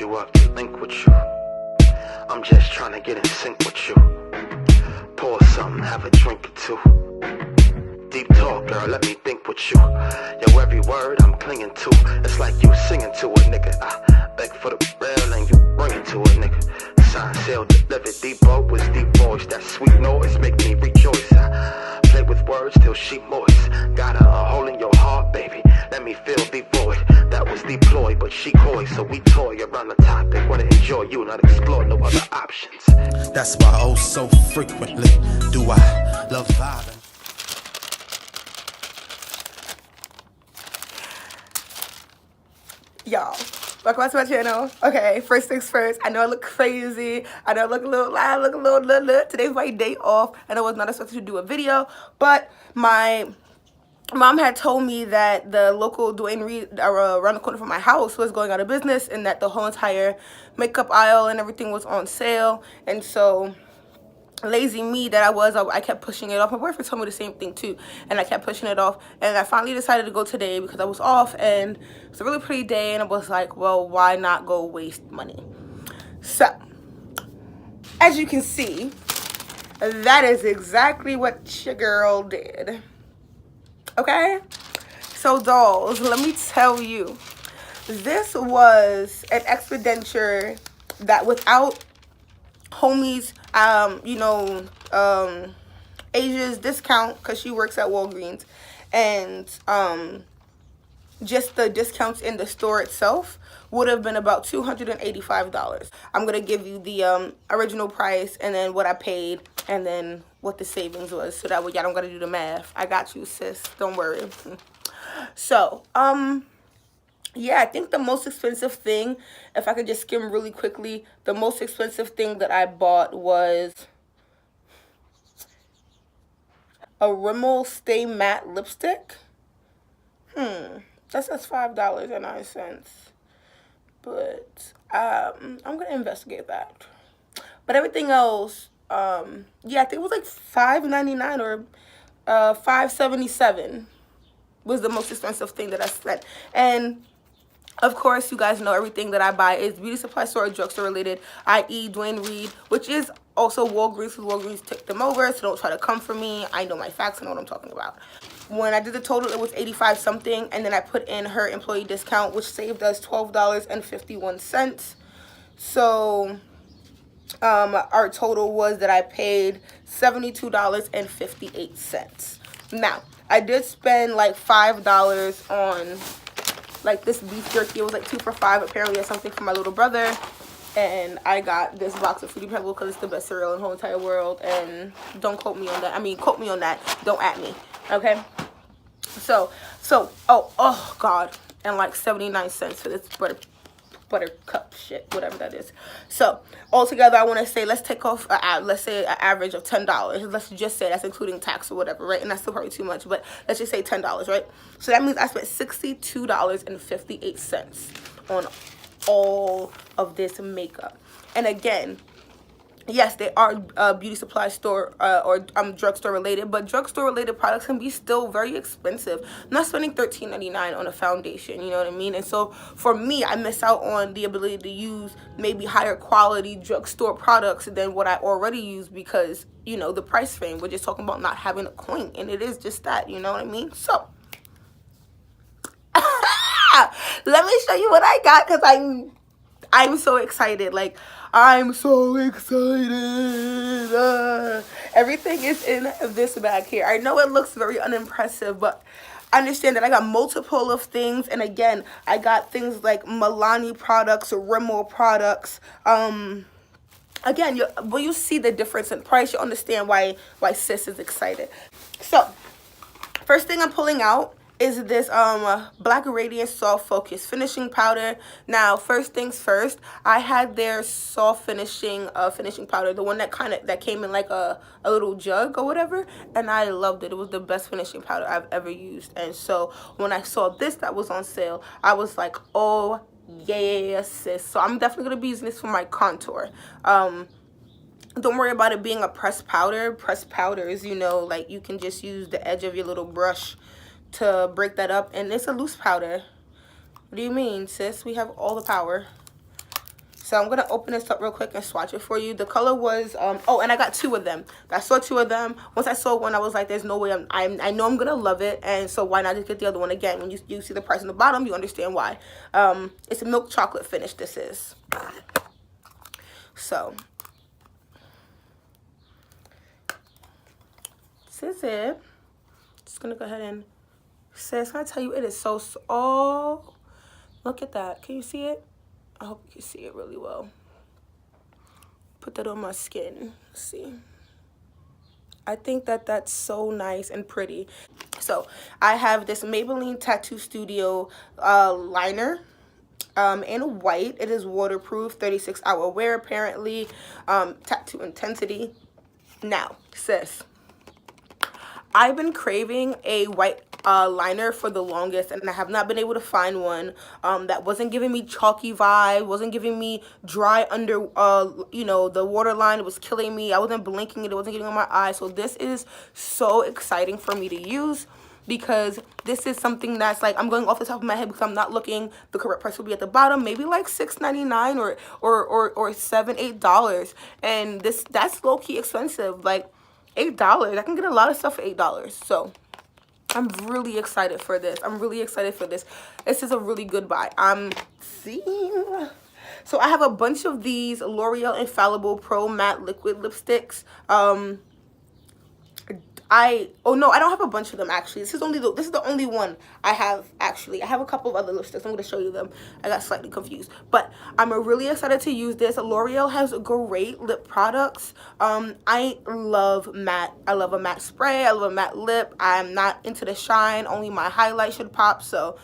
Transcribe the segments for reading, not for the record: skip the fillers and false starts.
you up to link with you. I'm just trying to get in sync with you. Pour something, have a drink or two. Deep talk, girl, let me think with you. Yo, every word I'm clinging to. It's like you singing to a nigga. I beg for the real and you bring it to a nigga. Sign, seal, delivered. Deep boat with deep voice. That sweet noise make me rejoice. I play with words till she moist. Got a hole in your heart, baby. Let me feel the void. That was deployed, but she coy, so we toy around the topic. Wanna enjoy you, not explore no other options. That's why oh so frequently do I love vibing. Y'all, welcome back to my channel. Okay, first things first, I know I look crazy. I know I look a little loud, Today's my day off, and I was not expected to do a video, but my mom had told me that the local Duane Reade around the corner from my house was going out of business, and that the whole entire makeup aisle and everything was on sale. And so lazy me that I kept pushing it off. My boyfriend told me the same thing too, and I kept pushing it off, and I finally decided to go today because I was off, and it's a really pretty day, and I was like, well, why not go waste money? So as you can see, that is exactly what your girl did. Okay, so dolls, let me tell you, this was an expenditure that without homie's Asia's discount, because she works at Walgreens, and just the discounts in the store itself would have been about $285. I'm gonna give you the original price, and then what I paid, and then what the savings was, so that way y'all don't gotta do the math. I got you, sis, don't worry. So yeah, I think the most expensive thing, if I could just skim really quickly, the most expensive thing that I bought was a Rimmel Stay Matte lipstick. That says $5.09. But I'm gonna investigate that. But everything else, yeah, I think it was like $5.99 or $5.77 was the most expensive thing that I spent. And of course, you guys know everything that I buy is beauty supply store or drugstore related, i.e. Duane Reade, which is also Walgreens, because Walgreens took them over, so don't try to come for me. I know my facts, I know what I'm talking about. When I did the total, it was 85 something, and then I put in her employee discount, which saved us $12.51. So our total was that I paid $72.58. Now, I did spend like $5 on like this beef jerky. It was like 2 for $5. Apparently it's something for my little brother, and I got this box of Fruity Pebbles because it's the best cereal in the whole entire world. And don't quote me on that. I mean, quote me on that, don't at me, okay? So oh god, and like 79 cents for this buttercup shit, whatever that is. So altogether, I want to say, let's take off let's say an average of $10. Let's just say that's including tax or whatever, right? And that's still probably too much, but let's just say $10, right? So that means I spent $62.58 on all of this makeup. And again, yes, they are beauty supply store or drugstore related, but drugstore related products can be still very expensive. I'm not spending $13.99 on a foundation, you know what I mean? And so for me, I miss out on the ability to use maybe higher quality drugstore products than what I already use, because, you know, the price frame. We're just talking about not having a coin, and it is just that, you know what I mean? So let me show you what I got, because I'm so excited. Like, I'm so excited. Everything is in this bag here. I know it looks very unimpressive, but understand that I got multiple of things. And again, I got things like Milani products, Rimmel products. Again, when you see the difference in price, you understand why sis is excited. So, first thing I'm pulling out is this Black Radiance Soft Focus Finishing Powder. Now, first things first, I had their soft finishing powder, the one that came in like a little jug or whatever, and I loved it. It was the best finishing powder I've ever used. And so when I saw this that was on sale, I was like, oh yeah, sis. So I'm definitely gonna be using this for my contour. Don't worry about it being a pressed powder. Pressed powders, you know, like you can just use the edge of your little brush to break that up, and it's a loose powder. What do you mean, sis? We have all the power. So I'm gonna open this up real quick and swatch it for you. The color was oh, and I got 2 of them. I saw 2 of them. Once I saw one, I was like, there's no way I know I'm gonna love it, and so why not just get the other one again? When you see the price on the bottom, you understand why. It's a milk chocolate finish. This is. So this is it. Just gonna go ahead and sis, can I tell you, it is so, oh, look at that. Can you see it? I hope you can see it really well. Put that on my skin. Let's see. I think that that's so nice and pretty. So I have this Maybelline Tattoo Studio liner in white. It is waterproof, 36-hour wear apparently, tattoo intensity. Now, sis, I've been craving a white liner for the longest, and I have not been able to find one that wasn't giving me chalky vibe, wasn't giving me dry under, you know, the waterline. It was killing me. I wasn't blinking it. It wasn't getting on my eyes. So this is so exciting for me to use, because this is something that's like, I'm going off the top of my head because I'm not looking. The correct price will be at the bottom, maybe like $6.99 or $7, $8, and that's low-key expensive. Like $8, I can get a lot of stuff for $8. So I'm really excited for this. I'm really excited for this. This is a really good buy. I'm seeing. So I have a bunch of these L'Oreal Infallible Pro Matte Liquid Lipsticks. Oh no, I don't have a bunch of them actually. This is the only one I have actually. I have a couple of other lipsticks. I'm going to show you them. I got slightly confused, but I'm really excited to use this. L'Oreal has great lip products. I love matte. I love a matte spray. I love a matte lip. I'm not into the shine. Only my highlight should pop. So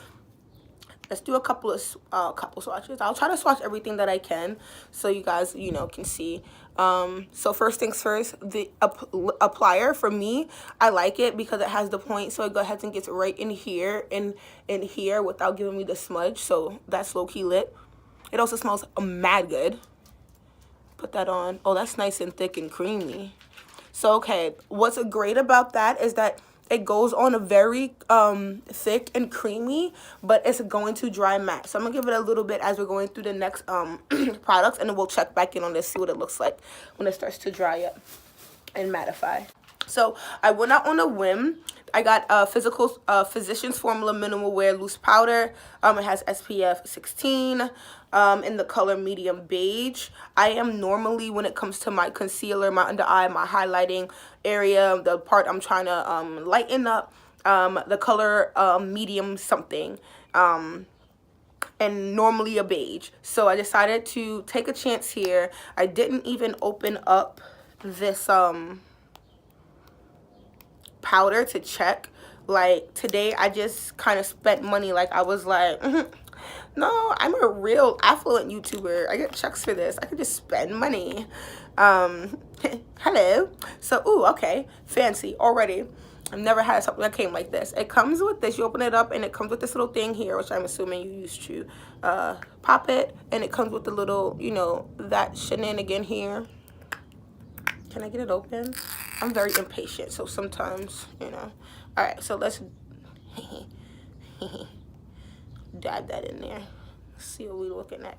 let's do a couple swatches. I'll try to swatch everything that I can so you guys, you know, can see. So first things first, the applier for me, I like it because it has the point, so it goes ahead and gets right in here and in here without giving me the smudge. So that's low-key lit. It also smells mad good. Put that on. Oh, that's nice and thick and creamy. So okay, what's great about that is that it goes on a very thick and creamy, but it's going to dry matte. So I'm gonna give it a little bit as we're going through the next products, and then we'll check back in on this, see what it looks like when it starts to dry up and mattify. So I went out on a whim. I got Physicians Formula Minimal Wear Loose Powder. It has SPF 16 in the color medium beige. I am normally, when it comes to my concealer, my under eye, my highlighting area, the part I'm trying to lighten up, the color medium something, and normally a beige. So I decided to take a chance here. I didn't even open up this powder to check. Like today I just kind of spent money. Like I was like, no, I'm a real affluent YouTuber. I get checks for this. I could just spend money. Hello. So ooh, okay, fancy already. I've never had something that came like this. It comes with this. You open it up and it comes with this little thing here, which I'm assuming you used to pop it, and it comes with the little, you know, that shenanigan here. Can I get it open? I'm very impatient, so sometimes, you know. All right, so let's dab that in there. Let's see what we're looking at.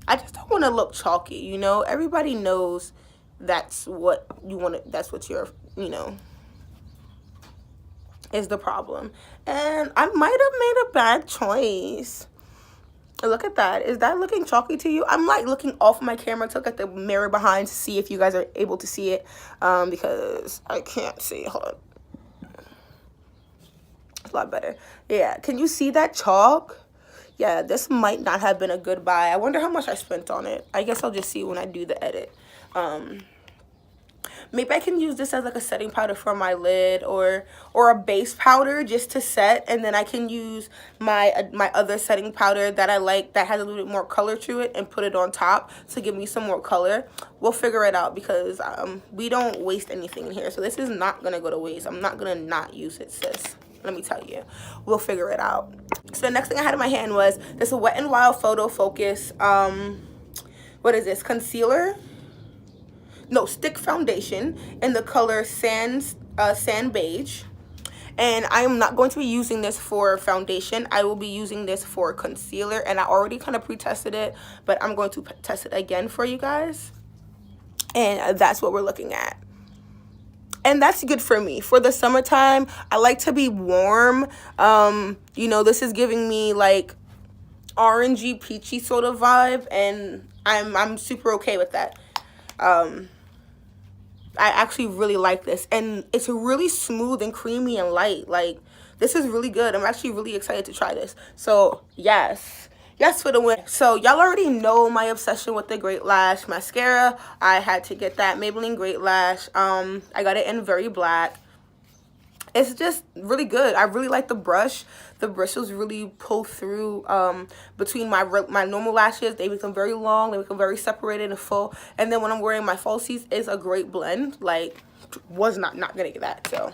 I just don't want to look chalky, you know. Everybody knows that's what you want to, that's what you're, you know, is the problem. And I might have made a bad choice. Look at that. Is that looking chalky to you? I'm like looking off my camera to look at the mirror behind to see if you guys are able to see it, because I can't see. Hold on. It's a lot better. Yeah. Can you see that chalk? Yeah, this might not have been a good buy. I wonder how much I spent on it. I guess I'll just see when I do the edit. Maybe I can use this as like a setting powder for my lid, or a base powder just to set, and then I can use my other setting powder that I like that has a little bit more color to it and put it on top to give me some more color. We'll figure it out because we don't waste anything in here. So this is not going to go to waste. I'm not going to not use it, sis. Let me tell you. We'll figure it out. So the next thing I had in my hand was this Wet n Wild Photo Focus, what is this, concealer? No, stick foundation in the color sand beige, And I am not going to be using this for foundation. I will be using this for concealer, and I already kind of pre-tested it, but I'm going to test it again for you guys. And that's what we're looking at. And that's good for me. For the summertime, I like to be warm. You know, this is giving me like orangey, peachy sort of vibe, and I'm super okay with that. I actually really like this, and it's really smooth and creamy and light. Like, this is really good. I'm actually really excited to try this. So yes for the win. So y'all already know my obsession with the Great Lash mascara. I had to get that Maybelline Great Lash. I got it in Very Black. It's just really good. I really like the brush. The bristles really pull through between my normal lashes. They become very long. They become very separated and full. And then when I'm wearing my falsies, it's a great blend. Like, was not gonna get that. So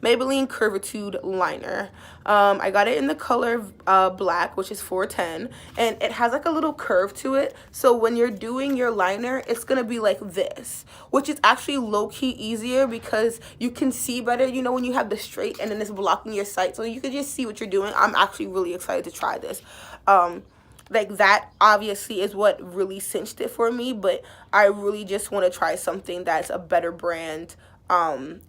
Maybelline Curvitude liner. I got it in the color black, which is 410, and it has like a little curve to it. So when you're doing your liner, it's gonna be like this, which is actually low-key easier because you can see better, you know, when you have the straight and then it's blocking your sight, so you can just see what you're doing. I'm actually really excited to try this. Like, that obviously is what really cinched it for me, but I really just want to try something that's a better brand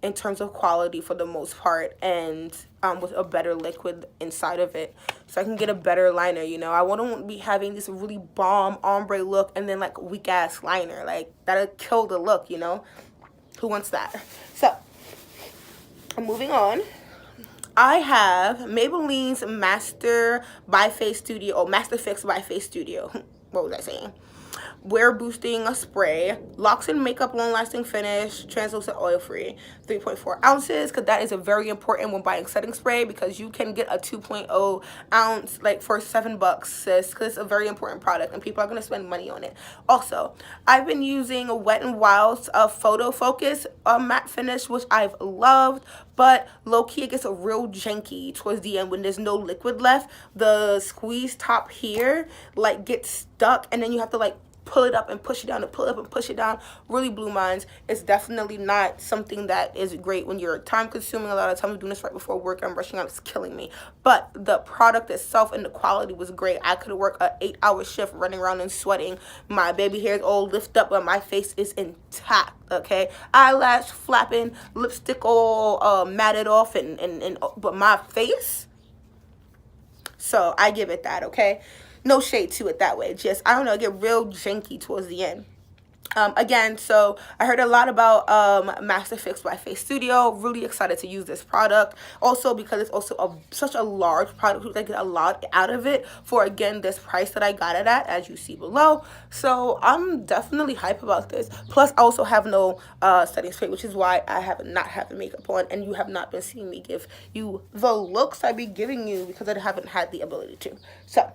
in terms of quality for the most part, and with a better liquid inside of it, so I can get a better liner. You know, I wouldn't be having this really bomb ombre look and then like weak ass liner. Like, that'll kill the look, you know. Who wants that? So moving on, I have Maybelline's Master by Face Studio, or Master Fix by Face Studio. What was I saying? Wear boosting spray, locks in makeup, long lasting finish, translucent, oil free, 3.4 ounces, because that is a very important when buying setting spray, because you can get a 2.0 ounce like for $7, sis, because it's a very important product and people are going to spend money on it. Also, I've been using Wet n Wild's Photo Focus matte finish, which I've loved, but low-key it gets a real janky towards the end when there's no liquid left. The squeeze top here like gets stuck, and then you have to like pull it up and push it down, and pull it up and push it down. Really blew minds. It's definitely not something that is great when you're time consuming. A lot of times doing this right before work, I'm rushing out, it's killing me. But the product itself and the quality was great. I could work an 8-hour shift running around and sweating. My baby hairs all lift up, but my face is intact, okay? Eyelash flapping, lipstick all matted off, and but my face, so I give it that, okay? No shade to it that way. Just, I don't know, I get real janky towards the end. Again, so I heard a lot about Master Fix by Face Studio. Really excited to use this product. Also because it's also such a large product. I get a lot out of it for, again, this price that I got it at, as you see below. So I'm definitely hype about this. Plus, I also have no setting spray, which is why I have not had the makeup on, and you have not been seeing me give you the looks I be giving you because I haven't had the ability to. So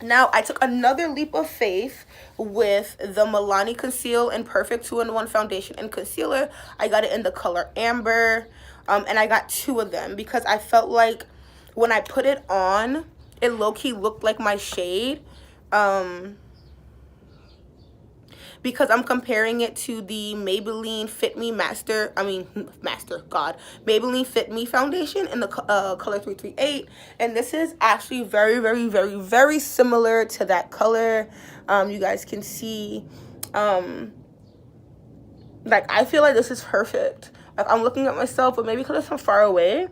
now, I took another leap of faith with the Milani Conceal and Perfect 2-in-1 foundation and concealer. I got it in the color Amber, and I got 2 of them because I felt like when I put it on, it low-key looked like my shade. Because I'm comparing it to the Maybelline Fit Me Maybelline Fit Me foundation in the color 338, and this is actually very, very, very, very similar to that color. You guys can see, like, I feel like this is perfect. Like, I'm looking at myself, but maybe because it's from far away,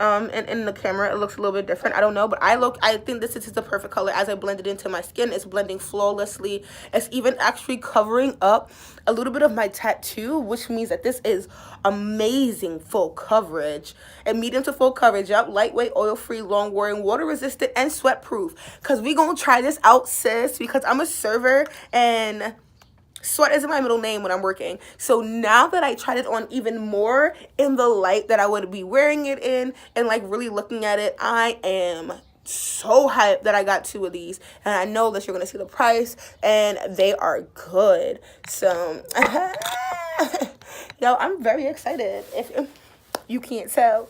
and in the camera it looks a little bit different, I don't know, but I think this is the perfect color. As I blend it into my skin, it's blending flawlessly. It's even actually covering up a little bit of my tattoo, which means that this is amazing full coverage, and medium to full coverage. Up, lightweight, oil free, long wearing, water resistant, and sweat proof. Because we gonna try this out, sis, because I'm a server and sweat isn't my middle name when I'm working. So now that I tried it on even more in the light that I would be wearing it in, and like really looking at it, I am so hyped that I got 2 of these, and I know that you're gonna see the price, and they are good. So yo, I'm very excited if you can't tell.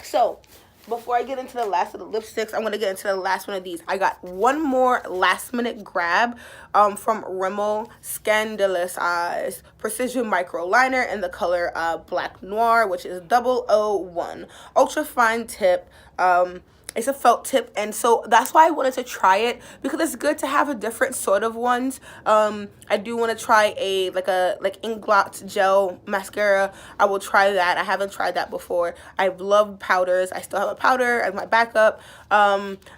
So before I get into the last of the lipsticks, I'm gonna get into the last one of these. I got one more last minute grab from Rimmel Scandalous Eyes Precision Micro Liner in the color Black Noir, which is 001. Ultra fine tip. It's a felt tip, and so that's why I wanted to try it, because it's good to have a different sort of ones. I do want to try a Inglot gel mascara. I will try that. I haven't tried that before. I've loved powders. I still have a powder as my backup.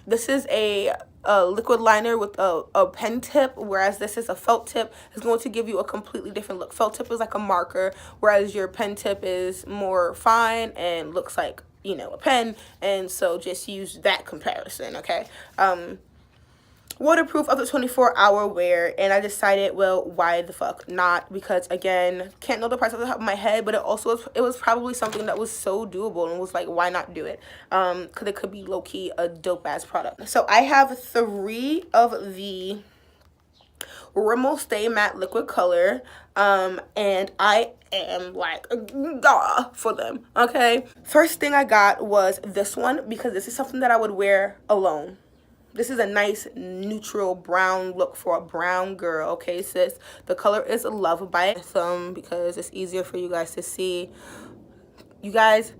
This is a liquid liner with a pen tip, whereas this is a felt tip. It's going to give you a completely different look. Felt tip is like a marker, whereas your pen tip is more fine and looks like, you know, a pen. And so just use that comparison, okay? Waterproof up to 24-hour wear, and I decided, well, why the fuck not? Because again, can't know the price off the top of my head, but it was probably something that was so doable, and was like, why not do it? Because it could be low-key a dope-ass product. So I have 3 of the Rimmel Stay Matte Liquid Color, and I am like for them, okay? First thing I got was this one, because this is something that I would wear alone. This is a nice neutral brown look for a brown girl, okay, sis? The color is Love Bite, because it's easier for you guys to see. You guys,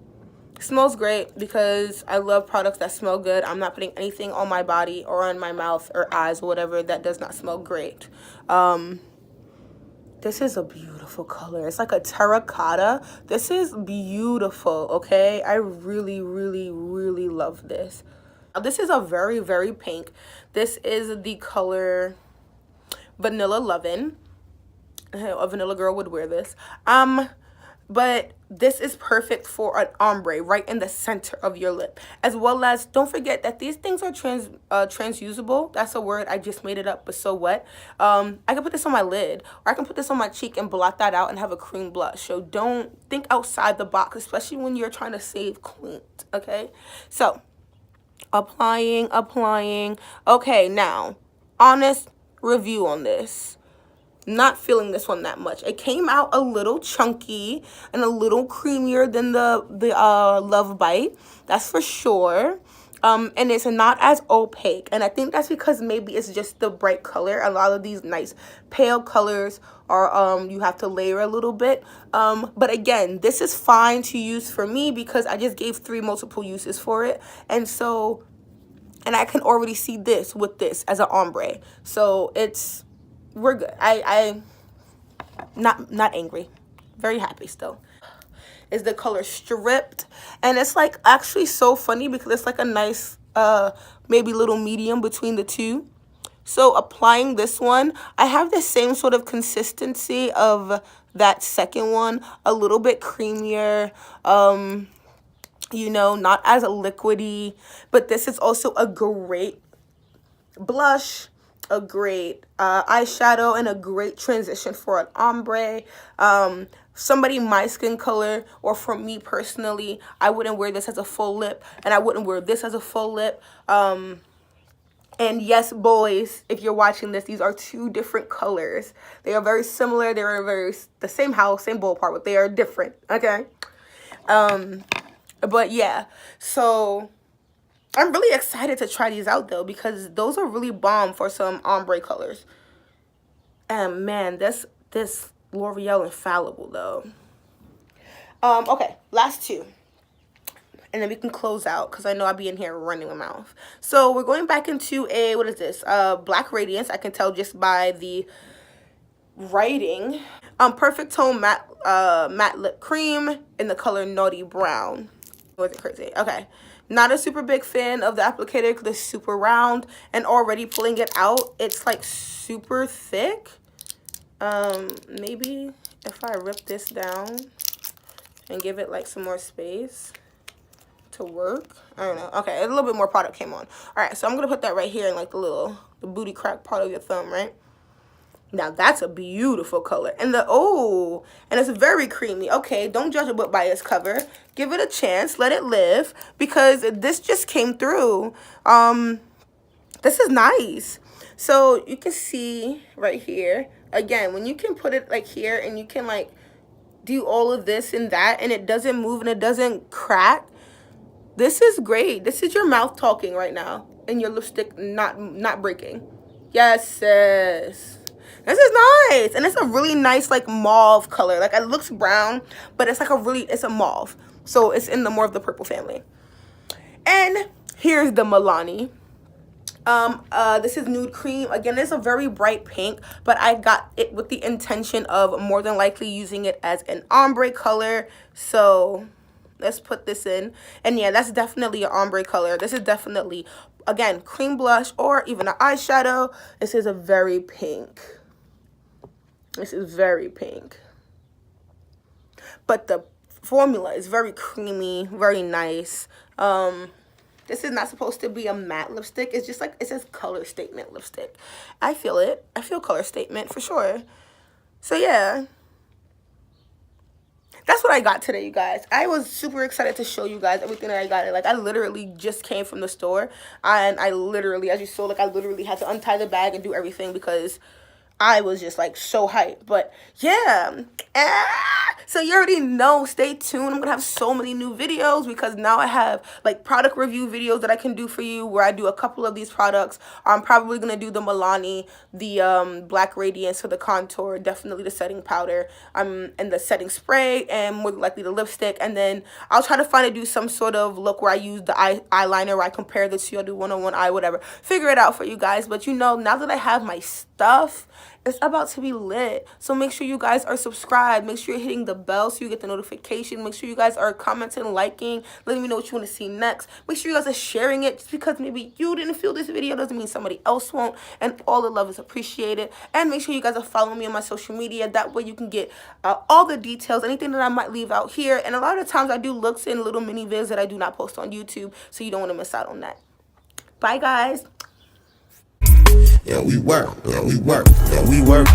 it smells great, because I love products that smell good. I'm not putting anything on my body or on my mouth or eyes or whatever that does not smell great. This is a beautiful color. It's like a terracotta. This is beautiful, okay? I really, really, really love this. This is a very, very pink. This is the color Vanilla Lovin'. A vanilla girl would wear this. But this is perfect for an ombre right in the center of your lip. As well as, don't forget that these things are transusable. That's a word, I just made it up, but so what? I can put this on my lid, or I can put this on my cheek and blot that out and have a cream blush. So don't think outside the box, especially when you're trying to save clean, okay? So, applying. Okay, now, honest review on this. Not feeling this one that much. It came out a little chunky and a little creamier than the Love Bite. That's for sure. And it's not as opaque. And I think that's because maybe it's just the bright color. A lot of these nice pale colors are, you have to layer a little bit. But again, this is fine to use for me because I just gave 3 multiple uses for it. And so, and I can already see this with this as an ombre. So we're good. I not angry. Very happy still. Is the color Stripped, and it's like actually so funny because it's like a nice maybe little medium between the two. So applying this one, I have the same sort of consistency of that second one, a little bit creamier, you know, not as liquidy, but this is also a great blush, a great eyeshadow, and a great transition for an ombre. Somebody my skin color, or for me personally, I wouldn't wear this as a full lip, and I wouldn't wear this as a full lip. And yes, boys, if you're watching this, these are 2 different colors. They are very similar. They are the same house, same ballpark, but they are different, okay? But yeah, so I'm really excited to try these out, though, because those are really bomb for some ombre colors. And man, this L'Oreal Infallible, though. Okay, last 2. And then we can close out, because I know I'll be in here running my mouth. So we're going back into a, what is this? Black Radiance. I can tell just by the writing. Perfect Tone matte lip cream in the color Naughty Brown. Wasn't crazy. Okay. Not a super big fan of the applicator because it's super round, and already pulling it out, it's like super thick. Maybe if I rip this down and give it like some more space to work. I don't know. Okay, a little bit more product came on. All right, so I'm gonna put that right here in like the booty crack part of your thumb, right? Now that's a beautiful color, and and it's very creamy. Okay, don't judge a book by its cover. Give it a chance, let it live, because this just came through. This is nice. So you can see right here, again, when you can put it like here and you can like do all of this and that, and it doesn't move and it doesn't crack, This is great. This is your mouth talking right now, and your lipstick not breaking. Yes, sis. This is nice, and it's a really nice like mauve color. Like, it looks brown, but it's like it's a mauve. So it's in the more of the purple family. And here's the Milani. This is nude cream. Again, it's a very bright pink, but I got it with the intention of more than likely using it as an ombre color. So let's put this in. And yeah, that's definitely an ombre color. This is definitely, again, cream blush or even an eyeshadow. This is a very pink. This is very pink. But the formula is very creamy, very nice. This is not supposed to be a matte lipstick. It's just like, it says color statement lipstick. I feel it. I feel color statement for sure. So yeah. That's what I got today, you guys. I was super excited to show you guys everything that I got. Like, I literally just came from the store. And I literally, as you saw, like, I literally had to untie the bag and do everything because I was just like so hyped. But yeah. So you already know, stay tuned. I'm gonna have so many new videos because now I have like product review videos that I can do for you where I do a couple of these products. I'm probably gonna do the Milani, the black radiance for the contour, definitely the setting powder, and the setting spray, and more likely the lipstick. And then I'll try to find do some sort of look where I use the eyeliner, where I compare the two. I'll do one-on-one eye, whatever. Figure it out for you guys. But you know, now that I have my stuff, it's about to be lit. So make sure you guys are subscribed. Make sure you're hitting the bell so you get the notification. Make sure you guys are commenting, liking, letting me know what you want to see next. Make sure you guys are sharing it. Just because maybe you didn't feel this video doesn't mean somebody else won't. And all the love is appreciated. And make sure you guys are following me on my social media. That way you can get all the details, anything that I might leave out here. And a lot of times I do looks and little mini vids that I do not post on YouTube. So you don't want to miss out on that. Bye, guys. Yeah, we work. Yeah, we work. Yeah, we work.